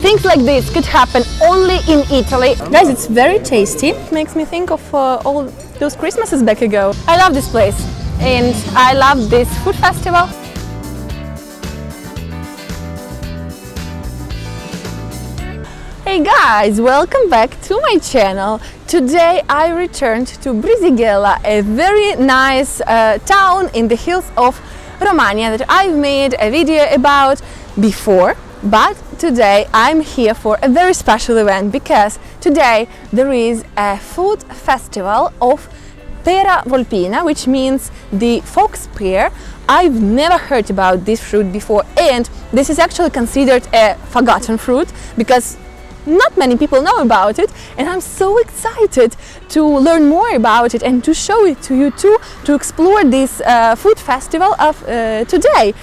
things like this could happen only in Italy. Guys, it's very tasty. It makes me think of all those Christmases back ago. I love this place and I love this food festival. Hey guys, welcome back to my channel. Today I returned to Brisighella, a very nice town in the hills of Romania that I've made a video about before, but today I'm here for a very special event because today there is a food festival of Pera Volpina, which means the fox pear. I've never heard about this fruit before, and this is actually considered a forgotten fruit because not many people know about it, and I'm so excited to learn more about it and to show it to you too, to explore this food festival of today.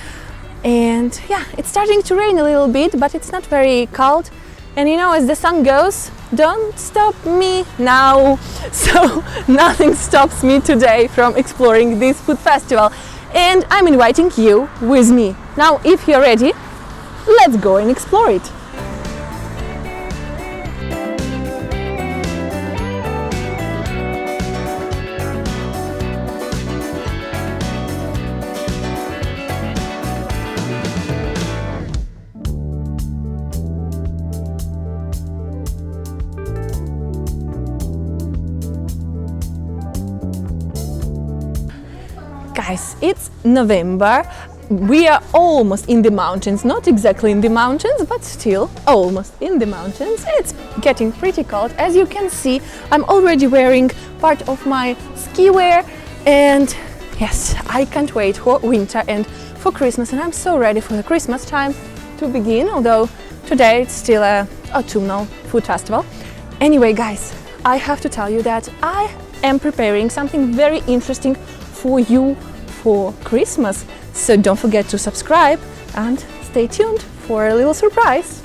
And yeah, it's starting to rain a little bit, but it's not very cold, and you know, as the sun goes, don't stop me now. So nothing stops me today from exploring this food festival, and I'm inviting you with me. Now if you're ready, let's go and explore it. Guys, it's November. We are almost in the mountains, not exactly in the mountains, but still almost in the mountains. It's getting pretty cold. As you can see, I'm already wearing part of my ski wear, and yes, I can't wait for winter and for Christmas, and I'm so ready for the Christmas time to begin, although today it's still a autumnal food festival. Anyway, guys, I have to tell you that I am preparing something very interesting for you for Christmas, so don't forget to subscribe and stay tuned for a little surprise.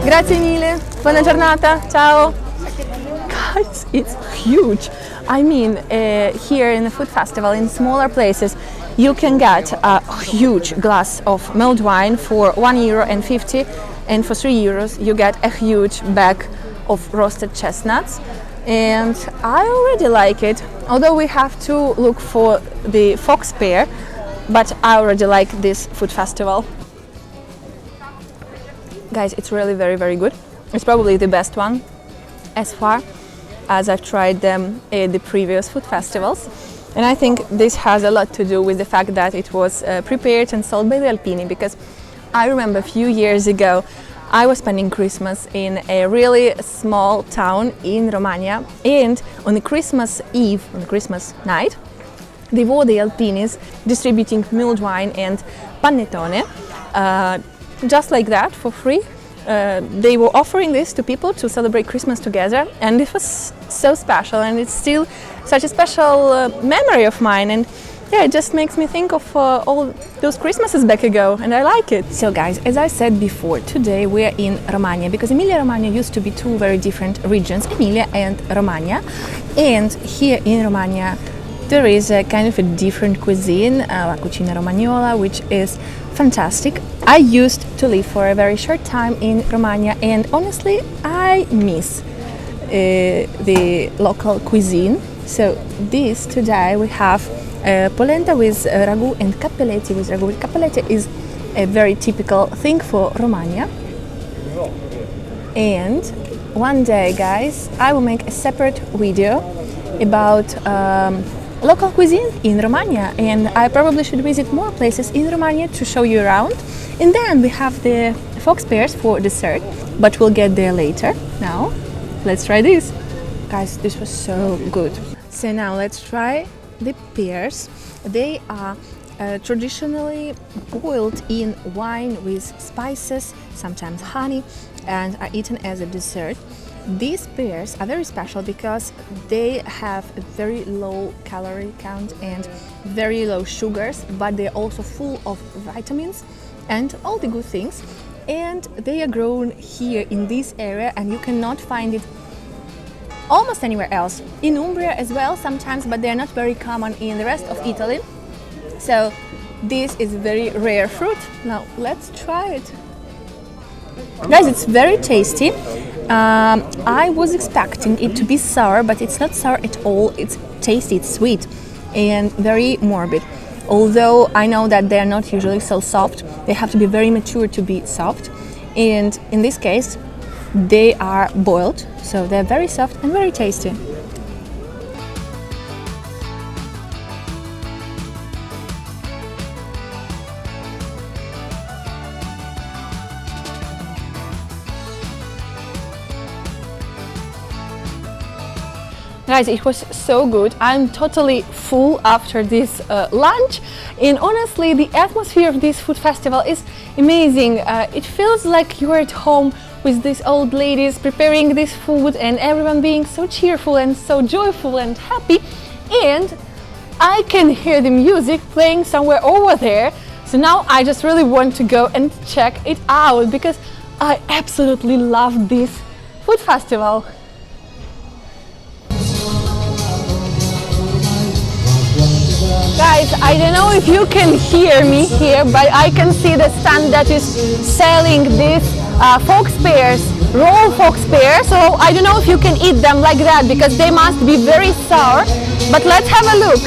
Grazie mille, buona giornata, ciao! Guys, it's huge! I mean, here in the food festival, in smaller places, you can get a huge glass of mulled wine for €1.50, and for €3 you get a huge bag of roasted chestnuts. And I already like it, although we have to look for the fox pear, but I already like this food festival. Guys, it's really very good. It's probably the best one as far as I've tried them at the previous food festivals, and I think this has a lot to do with the fact that it was prepared and sold by the Alpini, because I remember a few years ago I was spending Christmas in a really small town in Romania, and on the Christmas Eve, on the Christmas night, they were the Alpinis distributing mulled wine and panettone, just like that, for free. They were offering this to people to celebrate Christmas together, and it was so special, and it's still such a special memory of mine, and yeah, it just makes me think of all those Christmases back ago, and I like it. So guys, as I said before, today we're in Romania, because Emilia-Romagna used to be two very different regions, Emilia and Romagna, and here in Romagna there is a kind of a different cuisine, la cucina romagnola, which is fantastic. I used to live for a very short time in Romagna, and honestly I miss the local cuisine. So this today we have polenta with ragu and cappelletti with ragu. Cappelletti is a very typical thing for Romagna, and one day, guys, I will make a separate video about local cuisine in Romagna, and I probably should visit more places in Romagna to show you around. And then we have the fox pears for dessert, but we'll get there later. Now let's try this. Guys, this was so good. So now let's try the pears. They are traditionally boiled in wine with spices, sometimes honey, and are eaten as a dessert. These beers are very special because they have a very low calorie count and very low sugars, but they're also full of vitamins and all the good things. And they are grown here in this area, and you cannot find it almost anywhere else. In Umbria as well sometimes, but they're not very common in the rest of Italy. So this is very rare fruit. Now let's try it. Guys, it's very tasty. I was expecting it to be sour, but it's not sour at all. It's tasty, it's sweet and very morbid. Although I know that they're not usually so soft, they have to be very mature to be soft. And in this case, they are boiled, so they're very soft and very tasty. Guys, it was so good. I'm totally full after this lunch, and honestly the atmosphere of this food festival is amazing. It feels like you're at home with these old ladies preparing this food and everyone being so cheerful and so joyful and happy, and I can hear the music playing somewhere over there. So now I just really want to go and check it out because I absolutely love this food festival. Guys, I don't know if you can hear me here, but I can see the stand that is selling these fox pears, raw fox pears. So I don't know if you can eat them like that because they must be very sour, but let's have a look.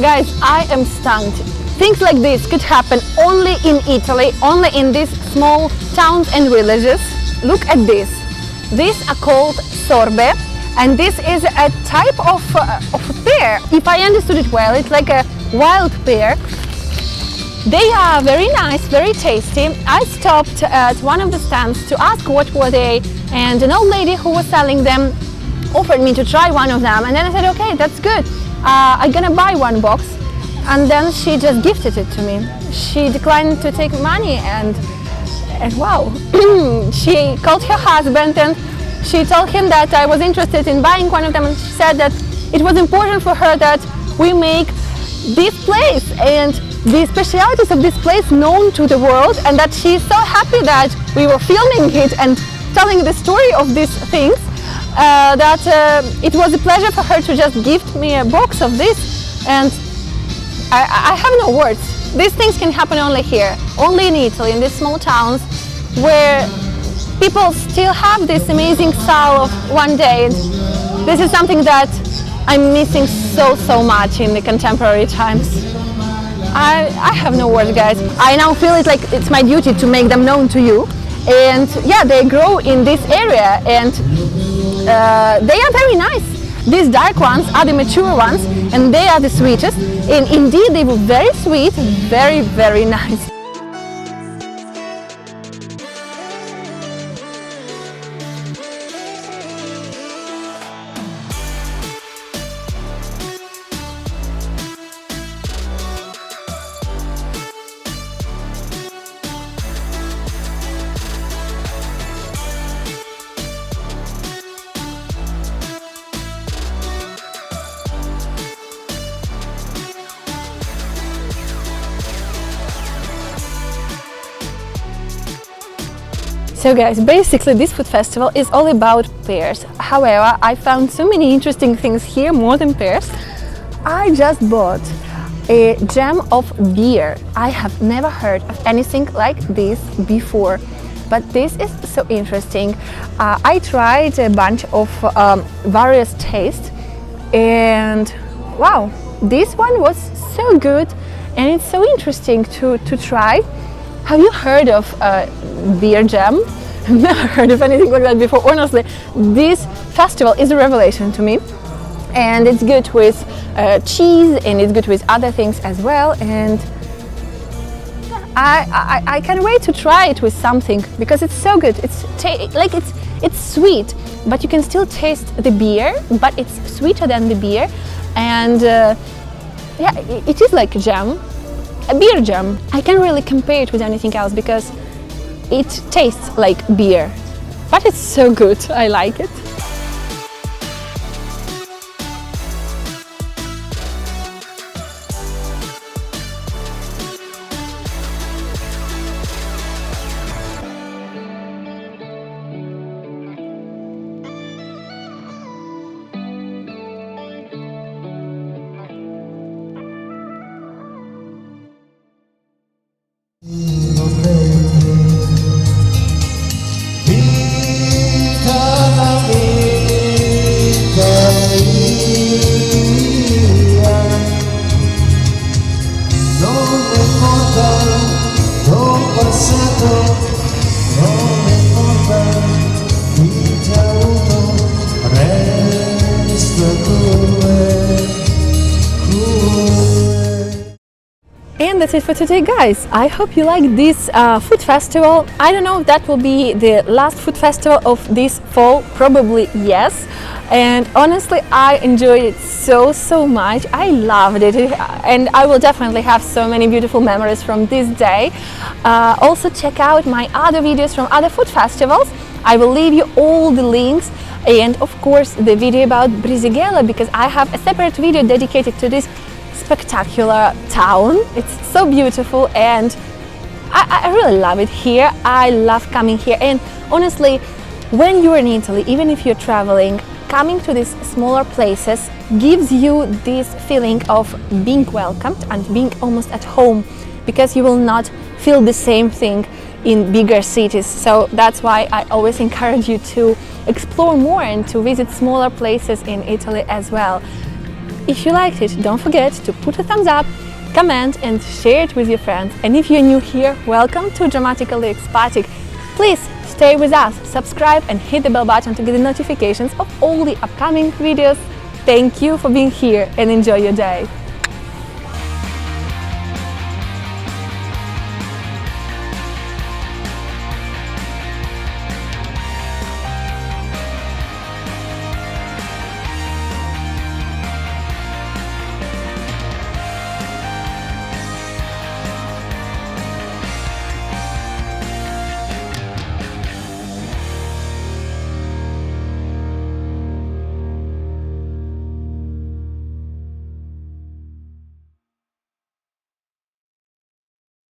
Guys, I am stunned. Things like this could happen only in Italy, only in these small towns and villages. Look at this. These are called sorbe, and this is a type of pear. If I understood it well, it's like a wild pear. They are very nice, very tasty. I stopped at one of the stands to ask what were they, and an old lady who was selling them offered me to try one of them, and then I said, okay, that's good. I'm gonna buy one box, and then she just gifted it to me. She declined to take money, and wow. She called her husband and she told him that I was interested in buying one of them, and she said that it was important for her that we make this place and the specialities of this place known to the world, and that she's so happy that we were filming it and telling the story of these things. That it was a pleasure for her to just gift me a box of this, and I have no words. These things can happen only here, only in Italy, in these small towns where people still have this amazing soul of one day. And this is something that I'm missing so much in the contemporary times. I have no words, guys. I now feel it like it's my duty to make them known to you. And yeah, they grow in this area, and they are very nice. These dark ones are the mature ones, and they are the sweetest. And indeed, they were very sweet, very nice. So guys, basically this food festival is all about pears. However, I found so many interesting things here, more than pears. I just bought a jam of beer. I have never heard of anything like this before, but this is so interesting. I tried a bunch of various tastes, and wow, this one was so good, and it's so interesting to try. Have you heard of beer jam? I've never heard of anything like that before. Honestly, this festival is a revelation to me, and it's good with cheese, and it's good with other things as well. And I can't wait to try it with something because it's so good. It's sweet, but you can still taste the beer, but it's sweeter than the beer. And yeah, it is like a jam, a beer jam. I can't really compare it with anything else because it tastes like beer, but it's so good. I like it. And that's it for today, guys. I hope you like this food festival. I don't know if that will be the last food festival of this fall. Probably yes. And honestly, I enjoyed it so much. I loved it, and I will definitely have so many beautiful memories from this day. Also check out my other videos from other food festivals. I will leave you all the links, and of course the video about Brisighella, because I have a separate video dedicated to this spectacular town. It's so beautiful, and I really love it here. I love coming here, and honestly, when you're in Italy, even if you're traveling, coming to these smaller places gives you this feeling of being welcomed and being almost at home, because you will not feel the same thing in bigger cities. So that's why I always encourage you to explore more and to visit smaller places in Italy as well. If you liked it, don't forget to put a thumbs up, comment and share it with your friends. And if you're new here, welcome to Dramatically Expatic. Please stay with us, subscribe and hit the bell button to get the notifications of all the upcoming videos. Thank you for being here and enjoy your day.